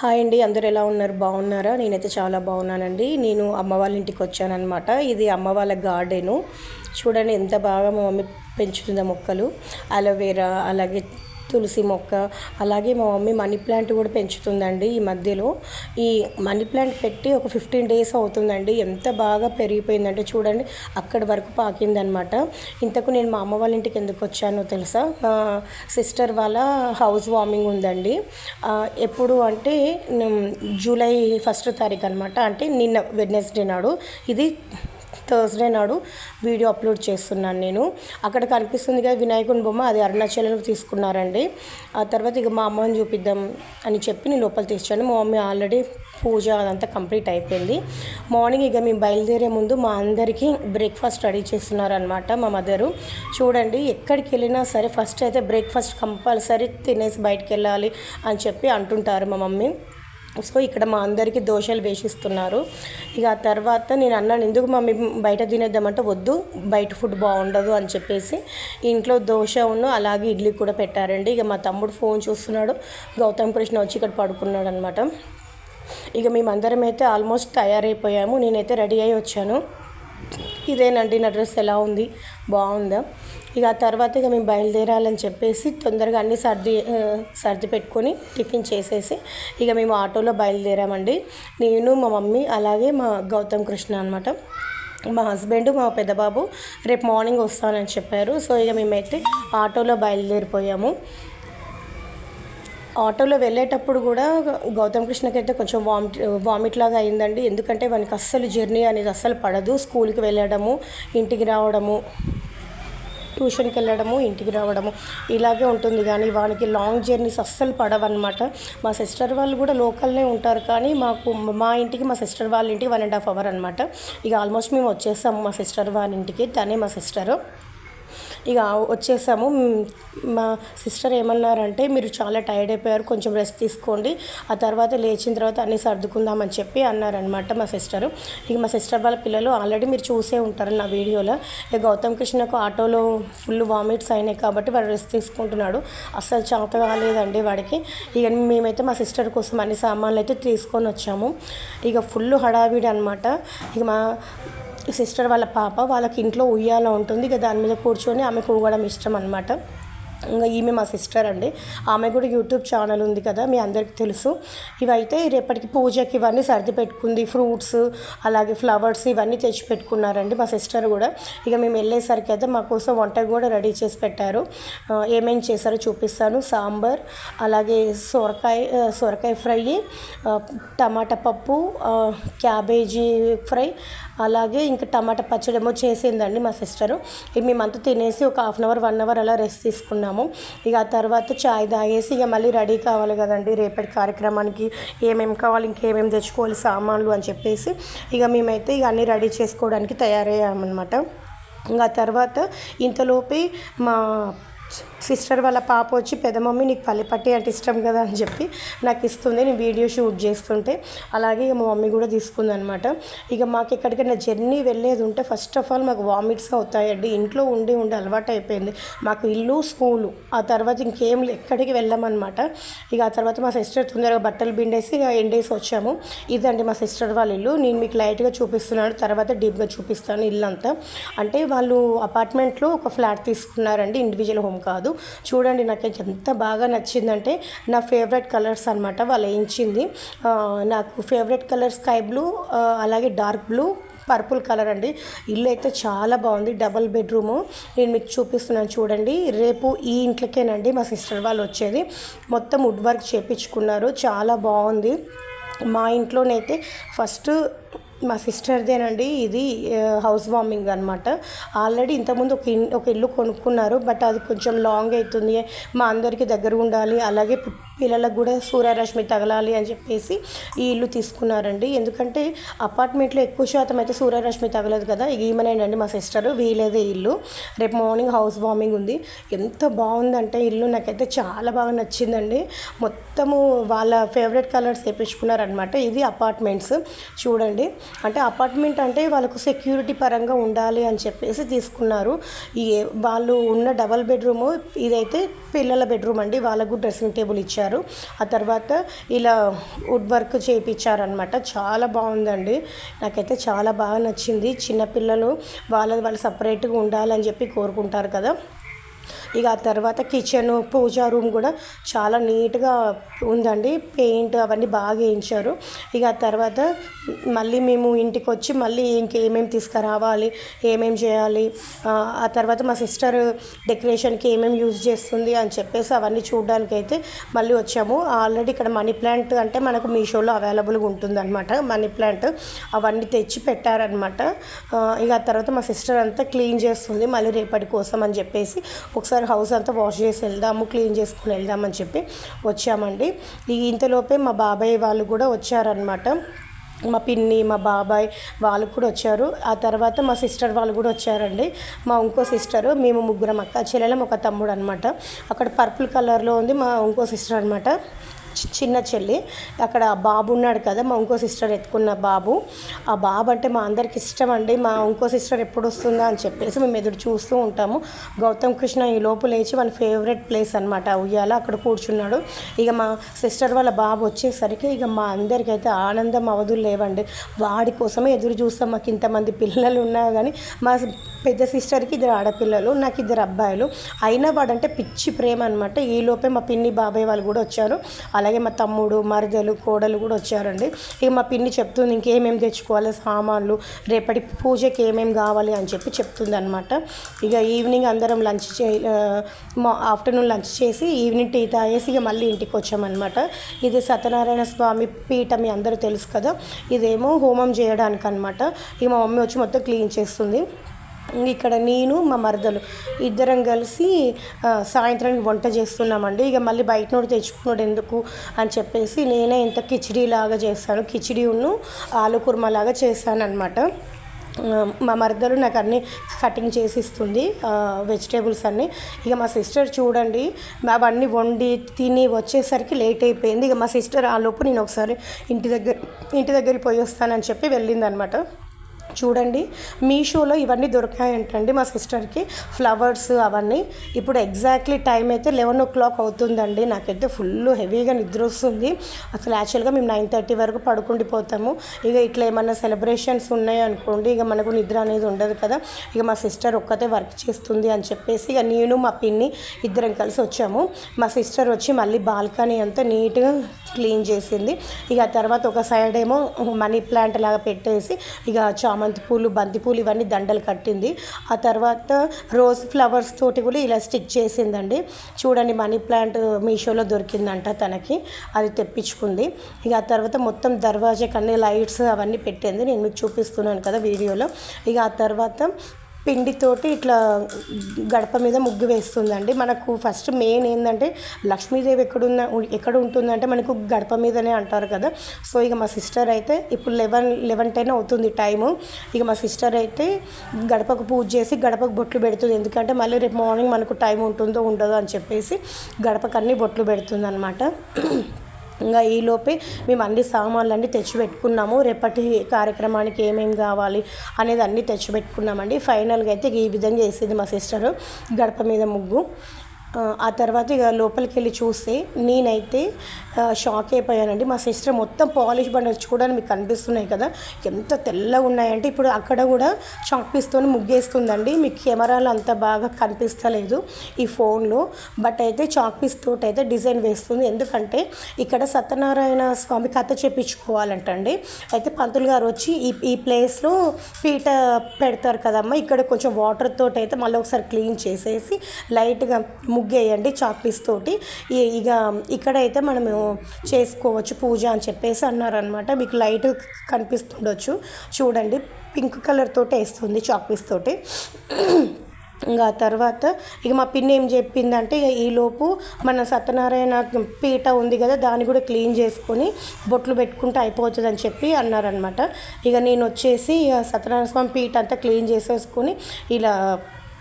Hi అండి. అందరూ ఎలా ఉన్నారు? బాగున్నారా? నేనైతే చాలా బాగున్నానండి. నేను అమ్మ వాళ్ళ ఇంటికి వచ్చానన్నమాట. ఇది అమ్మ వాళ్ళ గార్డెను. చూడండి ఎంత బాగా మా మమ్మీ పెంచుతుందో మొక్కలు. అలోవెరా, అలాగే తులసి మొక్క, అలాగే మా మమ్మీ మనీ ప్లాంట్ కూడా పెంచుతుందండి ఈ మధ్యలో. ఈ మనీ ప్లాంట్ పెట్టి ఒక 15 డేస్ అవుతుందండి. ఎంత బాగా పెరిగిపోయిందంటే చూడండి, అక్కడి వరకు పాకిందనమాట. ఇంతకు నేను మా అమ్మ వాళ్ళ ఇంటికి ఎందుకు వచ్చానో తెలుసా? మా సిస్టర్ వాళ్ళ హౌస్ వార్మింగ్ ఉందండి. ఎప్పుడు అంటే జూలై 1 తారీఖు అనమాట. అంటే నిన్న వెడ్నెస్డే నాడు, ఇది థర్స్డే నాడు వీడియో అప్లోడ్ చేస్తున్నాను నేను. అక్కడ కనిపిస్తుంది కదా వినాయకుని బొమ్మ, అది అరుణాచలంలో తీసుకున్నారండి. ఆ తర్వాత ఇక మా అమ్మని చూపిద్దాం అని చెప్పి నేను లోపల తీసాను. మా మమ్మీ ఆల్రెడీ పూజ అదంతా కంప్లీట్ అయిపోయింది. మార్నింగ్ ఇక మేము బయలుదేరే ముందు మా అందరికీ బ్రేక్ఫాస్ట్ రెడీ చేస్తున్నారనమాట మా మదరు. చూడండి, ఎక్కడికి వెళ్ళినా సరే ఫస్ట్ అయితే బ్రేక్ఫాస్ట్ కంపల్సరీ తినేసి బయటికి వెళ్ళాలి అని చెప్పి అంటుంటారు మా మమ్మీ. సో ఇక్కడ మా అందరికీ దోశలు వేసిస్తున్నారు. ఇక ఆ తర్వాత నేను అన్నాను, ఎందుకు మమ్మీ బయట తినేద్దామంటే వద్దు, బయట ఫుడ్ బాగుండదు అని చెప్పేసి ఇంట్లో దోశ అలాగే ఇడ్లీ కూడా పెట్టారండి. ఇక మా తమ్ముడు ఫోన్ చూస్తున్నాడు, గౌతమ్ కృష్ణ వచ్చి ఇక్కడ పడుకున్నాడు అనమాట. ఇక మేమందరం అయితే ఆల్మోస్ట్ తయారైపోయాము. నేనైతే రెడీ అయ్యి వచ్చాను. ఇదేనండి నా డ్రెస్. ఎలా ఉంది? బాగుందా? ఇక ఆ తర్వాత ఇక మేము బయలుదేరాలని చెప్పేసి తొందరగా అన్నీ సర్ది పెట్టుకొని టిఫిన్ చేసేసి ఇక మేము ఆటోలో బయలుదేరామండి. నేను, మా మమ్మీ, అలాగే మా గౌతమ్ కృష్ణ అనమాట. మా హస్బెండ్, మా పెద్ద బాబు రేపు మార్నింగ్ వస్తానని చెప్పారు. సో ఇక మేమైతే ఆటోలో బయలుదేరిపోయాము. ఆటోలో వెళ్ళేటప్పుడు కూడా గౌతమ్ కృష్ణకి అయితే కొంచెం వామిట్ లాగా అయిందండి. ఎందుకంటే వానికి అస్సలు జర్నీ అనేది అస్సలు పడదు. స్కూల్కి వెళ్ళడము, ఇంటికి రావడము, ట్యూషన్కి వెళ్ళడము, ఇంటికి రావడము ఇలాగే ఉంటుంది. కానీ వానికి లాంగ్ జర్నీస్ అస్సలు పడవన్నమాట. మా సిస్టర్ వాళ్ళు కూడా లోకల్నే ఉంటారు, కానీ మా ఇంటికి మా సిస్టర్ వాళ్ళ ఇంటికి 1.5 hours అనమాట. ఇక ఆల్మోస్ట్ మేము వచ్చేసాము మా సిస్టర్ వాళ్ళ ఇంటికి. తనే మా సిస్టరు. ఇక వచ్చేసాము. మా సిస్టర్ ఏమన్నారంటే, మీరు చాలా టైర్డ్ అయిపోయారు, కొంచెం రెస్ట్ తీసుకోండి, ఆ తర్వాత లేచిన తర్వాత అన్నీ సర్దుకుందామని చెప్పి అన్నారనమాట మా సిస్టరు. ఇక మా సిస్టర్ వాళ్ళ పిల్లలు ఆల్రెడీ మీరు చూసే ఉంటారు నా వీడియోలో. ఇక గౌతమ్ కృష్ణకు ఆటోలో ఫుల్ వామిట్స్ అయినాయి కాబట్టి వాడు రెస్ట్ తీసుకుంటున్నాడు. అస్సలు చేత కాలేదండి వాడికి. ఇక మేమైతే మా సిస్టర్ కోసం అన్ని సామాన్లు అయితే తీసుకొని వచ్చాము. ఇక ఫుల్ హడావిడి అనమాట. ఇక మా సిస్టర్ వాళ్ళ పాప, వాళ్ళకి ఇంట్లో ఉయ్యాల ఉంటుంది, ఇక దాని మీద కూర్చొని ఆమెకు ఊగడం ఇష్టం అనమాట. ఇంకా ఈమె మా సిస్టర్ అండి. ఆమె కూడా యూట్యూబ్ ఛానల్ ఉంది కదా, మీ అందరికీ తెలుసు. ఇవైతే రేపటికి పూజకి ఇవన్నీ సర్ది పెట్టుకుంది. ఫ్రూట్స్, అలాగే ఫ్లవర్స్ ఇవన్నీ తెచ్చి పెట్టుకున్నారండి మా సిస్టర్ కూడా. ఇక మేము వెళ్ళేసరికి అయితే మా కోసం వంట కూడా రెడీ చేసి పెట్టారు. ఏమేమి చేశారో చూపిస్తాను. సాంబార్, అలాగే సొరకాయ ఫ్రై, టమాటా పప్పు, క్యాబేజీ ఫ్రై, అలాగే ఇంకా టమాటా పచ్చడి ఏమో చేసిందండి మా సిస్టరు. ఇక మేమంతా తినేసి ఒక 1/2 hour 1 hour అలా రెస్ట్ తీసుకున్నాము. ఇక ఆ తర్వాత చాయ్ తాగేసి ఇక మళ్ళీ రెడీ కావాలి కదండి రేపటి కార్యక్రమానికి, ఏమేమి కావాలి, ఇంకేమేమి తెచ్చుకోవాలి సామాన్లు అని చెప్పేసి ఇక మేమైతే ఇక అన్నీ రెడీ చేసుకోవడానికి తయారయ్యామన్నమాట. ఇంకా తర్వాత ఇంతలోపే మా సిస్టర్ వాళ్ళ పాప వచ్చి, పెద్ద మమ్మీ నీకు పల్లిపట్టి అంటే ఇష్టం కదా అని చెప్పి నాకు ఇస్తుంది. నేను వీడియో షూట్ చేస్తుంటే అలాగే మా మమ్మీ కూడా తీసుకుందనమాట. ఇక మాకు ఎక్కడికైనా జర్నీ వెళ్ళేది ఉంటే ఫస్ట్ ఆఫ్ ఆల్ మాకు వామిట్స్ అవుతాయండి. ఇంట్లో ఉండి అలవాటు అయిపోయింది మాకు. ఇల్లు, స్కూలు, ఆ తర్వాత ఇంకేం ఎక్కడికి వెళ్ళామన్నమాట. ఇక ఆ తర్వాత మా సిస్టర్ తొందరగా బట్టలు పిండేసి ఇక ఎండేసి వచ్చాము. ఇదండి మా సిస్టర్ వాళ్ళ ఇల్లు. నేను మీకు లైట్గా చూపిస్తున్నాను, తర్వాత డీప్గా చూపిస్తాను ఇల్లు అంతా. అంటే వాళ్ళు అపార్ట్మెంట్లో ఒక ఫ్లాట్ తీసుకున్నారండి, ఇండివిజువల్ హోమ్ కాదు. చూడండి, నాకు ఎంత బాగా నచ్చిందంటే నా ఫేవరెట్ కలర్స్ అనమాట వాళ్ళు వేయించింది. నాకు ఫేవరెట్ కలర్ స్కై బ్లూ, అలాగే డార్క్ బ్లూ, పర్పుల్ కలర్ అండి. ఇల్లు అయితే చాలా బాగుంది. Double bedroom. నేను మీకు చూపిస్తున్నాను చూడండి. రేపు ఈ ఇంట్లోకేనండి మా సిస్టర్ వాళ్ళు వచ్చేది. మొత్తం వుడ్ వర్క్ చేయించుకున్నారు, చాలా బాగుంది. మా ఇంట్లోనైతే ఫస్ట్ మా సిస్టర్దేనండి ఇది హౌస్ వార్మింగ్ అనమాట. ఆల్రెడీ ఇంతకుముందు ఒక ఇల్లు కొనుక్కున్నారు, బట్ అది కొంచెం లాంగ్ అవుతుంది, మా అందరికీ దగ్గర ఉండాలి, అలాగే పిల్లలకు కూడా సూర్యరశ్మి తగలాలి అని చెప్పేసి ఈ ఇల్లు తీసుకున్నారండి. ఎందుకంటే అపార్ట్మెంట్లో ఎక్కువ శాతం అయితే సూర్యరశ్మి తగలదు కదా. ఈమెనేనండి మా సిస్టరు, వీలేదే ఇల్లు. రేపు మార్నింగ్ హౌస్ వార్మింగ్ ఉంది. ఎంత బాగుందంటే ఇల్లు నాకైతే చాలా బాగా నచ్చిందండి. మొత్తము వాళ్ళ ఫేవరెట్ కలర్స్ వేయించుకున్నారనమాట. ఇది అపార్ట్మెంట్స్ చూడండి. అంటే అపార్ట్మెంట్ అంటే వాళ్ళకు సెక్యూరిటీ పరంగా ఉండాలి అని చెప్పేసి తీసుకున్నారు. వాళ్ళు ఉన్న డబల్ బెడ్రూము ఇదైతే పిల్లల బెడ్రూమ్ అండి. వాళ్ళకు డ్రెస్సింగ్ టేబుల్ ఇచ్చారు. చేయించారు. ఆ తర్వాత ఇలా వుడ్ వర్క్ చేయించారనమాట. చాలా బాగుందండి, నాకైతే చాలా బాగా నచ్చింది. చిన్నపిల్లలు వాళ్ళు సపరేట్గా ఉండాలని చెప్పి కోరుకుంటారు కదా. ఇక ఆ తర్వాత కిచెన్, పూజా రూమ్ కూడా చాలా నీట్గా ఉందండి. పెయింట్ అవన్నీ బాగా వేయించారు. ఇక ఆ తర్వాత మళ్ళీ మేము ఇంటికి వచ్చి మళ్ళీ ఇంకేమేమి తీసుకురావాలి, ఏమేమి చేయాలి, ఆ తర్వాత మా సిస్టర్ డెకరేషన్కి ఏమేమి యూజ్ చేస్తుంది అని చెప్పేసి అవన్నీ చూడడానికి అయితే మళ్ళీ వచ్చాము. ఆల్రెడీ ఇక్కడ మనీ ప్లాంట్ అంటే మనకు మీషోలో అవైలబుల్గా ఉంటుందన్నమాట. మనీ ప్లాంట్ అవన్నీ తెచ్చి పెట్టారనమాట. ఇక ఆ తర్వాత మా సిస్టర్ అంతా క్లీన్ చేస్తుంది మళ్ళీ రేపటి కోసం అని చెప్పేసి. ఒకసారి హౌస్ అంతా వాష్ చేసి వెళ్దాము, క్లీన్ చేసుకుని వెళ్దామని చెప్పి వచ్చామండి. ఇంతలోపే మా బాబాయ్ వాళ్ళు కూడా వచ్చారనమాట. మా పిన్ని, మా బాబాయ్ వాళ్ళు కూడా వచ్చారు. ఆ తర్వాత మా సిస్టర్ వాళ్ళు కూడా వచ్చారండి. మా ఇంకో సిస్టరు, మేము ముగ్గురం అక్క చెల్లెలం, ఒక తమ్ముడు అనమాట. అక్కడ పర్పుల్ కలర్లో ఉంది మా ఇంకో సిస్టర్ అనమాట, చిన్న చెల్లి. అక్కడ బాబు ఉన్నాడు కదా, మా ఇంకో సిస్టర్ ఎత్తుకున్న బాబు. ఆ బాబు అంటే మా అందరికి ఇష్టం అండి. మా ఇంకో సిస్టర్ ఎప్పుడు వస్తుందా అని చెప్పేసి మేము ఎదురు చూస్తూ ఉంటాము. గౌతమ్ కృష్ణ ఈ లోపు లేచి మన ఫేవరెట్ ప్లేస్ అనమాట ఉయ్యాల, అక్కడ కూర్చున్నాడు. ఇక మా సిస్టర్ వాళ్ళ బాబు వచ్చేసరికి ఇక మా అందరికైతే ఆనందం అవధులు లేవండి. వాడి కోసమే ఎదురు చూస్తాం. మాకు ఇంతమంది పిల్లలు ఉన్నా కానీ మా పెద్ద సిస్టర్కి 2 ఆడపిల్లలు, నాకు 2 అబ్బాయిలు. అయినా వాడంటే పిచ్చి ప్రేమ అనమాట. ఈ లోపే మా పిన్ని, బాబాయ్ వాళ్ళు కూడా వచ్చారు. అలాగే మా తమ్ముడు, మరదలు, కోడలు కూడా వచ్చారండి. ఇక మా పిన్ని చెప్తుంది ఇంకేమేమి తెచ్చుకోవాలి సామాన్లు, రేపటి పూజకి ఏమేమి కావాలి అని చెప్పి చెప్తుంది అనమాట. ఇక ఈవినింగ్ అందరం ఆఫ్టర్నూన్ లంచ్ చేసి ఈవినింగ్ టీ తాగేసి ఇక మళ్ళీ ఇంటికి వచ్చామన్నమాట. ఇది సత్యనారాయణ స్వామి పీఠ, మీ అందరూ తెలుసు కదా. ఇదేమో హోమం చేయడానికి అనమాట. ఇక మా మమ్మీ వచ్చి మొత్తం క్లీన్ చేస్తుంది. ఇక్కడ నేను, మా మరదలు ఇద్దరం కలిసి సాయంత్రానికి వంట చేస్తున్నామండి. ఇక మళ్ళీ బయట నుండి తెచ్చుకున్నాడు ఎందుకు అని చెప్పేసి నేనే ఇంత కిచిడీ లాగా చేస్తాను. కిచిడీను ఆలు కుర్మా లాగా చేస్తాను అనమాట. మా మరదలు నాకు అన్నీ కటింగ్ చేసి ఇస్తుంది, వెజిటేబుల్స్ అన్నీ. ఇక మా సిస్టర్ చూడండి అవన్నీ వండి తిని వచ్చేసరికి లేట్ అయిపోయింది. ఇక మా సిస్టర్ ఆ లోపు నేను ఒకసారి ఇంటి దగ్గరికి పోయి వస్తానని చెప్పి వెళ్ళిందనమాట. చూడండి మీషోలో ఇవన్నీ దొరికాయంటండి మా సిస్టర్కి, ఫ్లవర్స్ అవన్నీ. ఇప్పుడు ఎగ్జాక్ట్లీ టైం అయితే 11 o'clock అవుతుందండి. నాకైతే ఫుల్ హెవీగా నిద్ర వస్తుంది. అసలు యాక్చువల్గా మేము 9:30 వరకు పడుకుండిపోతాము. ఇక ఇట్లా ఏమన్నా సెలబ్రేషన్స్ ఉన్నాయి అనుకోండి, ఇక మనకు నిద్ర అనేది ఉండదు కదా. ఇక మా సిస్టర్ ఒక్కతే వర్క్ చేస్తుంది అని చెప్పేసి ఇక నేను, మా పిన్ని ఇద్దరం కలిసి వచ్చాము. మా సిస్టర్ వచ్చి మళ్ళీ బాల్కనీ అంతా నీట్గా క్లీన్ చేసింది. ఇక ఆ తర్వాత ఒక సైడ్ ఏమో మనీ ప్లాంట్ లాగా పెట్టేసి ఇక చామంతి పూలు, బంతి పూలు ఇవన్నీ దండలు కట్టింది. ఆ తర్వాత రోజ్ ఫ్లవర్స్ తోటి కూడా ఇలా స్టిక్ చేసిందండి. చూడండి మనీ ప్లాంట్ మీషోలో దొరికిందంట తనకి, అది తెప్పించుకుంది. ఇక ఆ తర్వాత మొత్తం దర్వాజాకి అన్ని లైట్స్ అవన్నీ పెట్టింది, నేను మీకు చూపిస్తున్నాను కదా వీడియోలో. ఇక ఆ తర్వాత పిండితోటి ఇట్లా గడప మీద ముగ్గు వేస్తుందండి. మనకు ఫస్ట్ మెయిన్ ఏంటంటే లక్ష్మీదేవి ఎక్కడ ఉంటుందంటే మనకు గడప మీదనే అంటారు కదా. సో ఇక మా సిస్టర్ అయితే ఇప్పుడు 11:10 అవుతుంది టైము. ఇక మా సిస్టర్ అయితే గడపకు పూజ చేసి గడపకు బొట్లు పెడుతుంది. ఎందుకంటే మళ్ళీ రేపు మార్నింగ్ మనకు టైం ఉంటుందో ఉండదో అని చెప్పేసి గడపకు అన్నీ బొట్లు పెడుతుంది అనమాట. ఇంకా ఈలోపే మేము అన్ని సామాన్లు అన్నీ తెచ్చిపెట్టుకున్నాము. రేపటి కార్యక్రమానికి ఏమేమి కావాలి అనేది అన్నీ తెచ్చిపెట్టుకున్నామండి. ఫైనల్గా అయితే ఈ విధంగా వేసింది మా సిస్టరు గడప మీద ముగ్గు. ఆ తర్వాత ఇక లోపలికి వెళ్ళి చూస్తే నేనైతే షాక్ అయిపోయానండి. మా సిస్టర్ మొత్తం పాలిష్ బండలు చూడడానికి మీకు కనిపిస్తున్నాయి కదా, ఎంత తెల్లగా ఉన్నాయంటే. ఇప్పుడు అక్కడ కూడా చాక్ పీస్తో ముగ్గేస్తుందండి. మీకు కెమెరాలో అంత బాగా కనిపిస్తలేదు ఈ ఫోన్లో, బట్ అయితే చాక్ పీస్ తోటి అయితే డిజైన్ వేస్తుంది. ఎందుకంటే ఇక్కడ సత్యనారాయణ స్వామి కథ చెప్పించుకోవాలంటండి. అయితే పంతులు గారు వచ్చి ఈ ప్లేస్లో పీట పెడతారు కదమ్మా, ఇక్కడ కొంచెం వాటర్ తోటి అయితే మళ్ళీ ఒకసారి క్లీన్ చేసేసి లైట్గా ముగ్గేయండి చాక్ పీస్ తోటి, ఇక ఇక్కడైతే మనము చేసుకోవచ్చు పూజ అని చెప్పేసి అన్నారనమాట. మీకు లైట్ కనిపిస్తుండొచ్చు చూడండి, పింక్ కలర్ తోటి వేస్తుంది చాక్ పీస్ తోటి. ఇంకా తర్వాత ఇక మా పిన్ని ఏం చెప్పిందంటే ఇక ఈలోపు మన సత్యనారాయణ పీట ఉంది కదా దాన్ని కూడా క్లీన్ చేసుకొని బొట్లు పెట్టుకుంటే అయిపోతుంది అని చెప్పి అన్నారనమాట. ఇక నేను వచ్చేసి సత్యనారాయణ స్వామి పీట అంతా క్లీన్ చేసేసుకొని ఇలా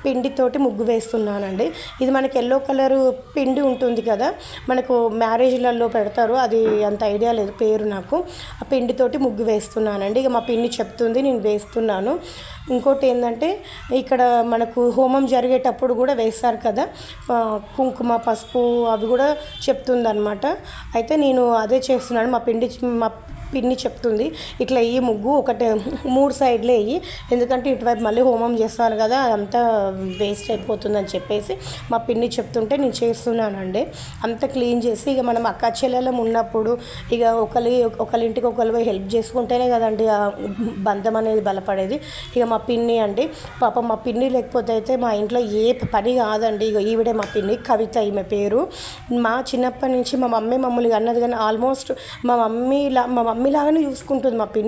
పిండితోటి ముగ్గు వేస్తున్నానండి. ఇది మనకి ఎల్లో కలరు పిండి ఉంటుంది కదా, మనకు మ్యారేజ్లలో పెడతారు, అది అంత ఐడియా లేదు పేరు నాకు. ఆ పిండితోటి ముగ్గు వేస్తున్నానండి. ఇక మా పిన్ని చెప్తుంది, నేను వేస్తున్నాను. ఇంకోటి ఏంటంటే ఇక్కడ మనకు హోమం జరిగేటప్పుడు కూడా వేస్తారు కదా కుంకుమ, పసుపు, అవి కూడా చెప్తుందన్నమాట. అయితే నేను అదే చేస్తున్నాను. మా పిన్ని చెప్తుంది, ఇట్లా ఈ ముగ్గు ఒకటి 3 సైడ్లే వేయి, ఎందుకంటే ఇటువైపు మళ్ళీ హోమం చేస్తారు కదా, అదంతా వేస్ట్ అయిపోతుందని చెప్పేసి మా పిన్ని చెప్తుంటే నేను చేస్తున్నానండి. అంతా క్లీన్ చేసి ఇక మనం అక్క చెల్లెలం ఉన్నప్పుడు ఇక ఒకరింటికి ఒకరు హెల్ప్ చేసుకుంటేనే కదండి ఆ బంధం అనేది బలపడేది. ఇక మా పిన్ని అండి, పాపం మా పిన్ని లేకపోతే అయితే మా ఇంట్లో ఏ పని కాదండి. ఇక ఈవిడే మా పిన్ని, కవిత ఈమె పేరు. మా చిన్నప్పటి నుంచి మా మమ్మీ మమ్మల్ని అన్నది కానీ ఆల్మోస్ట్ మా మమ్మీలాగానే చూసుకుంటుంది మా పిన్ని.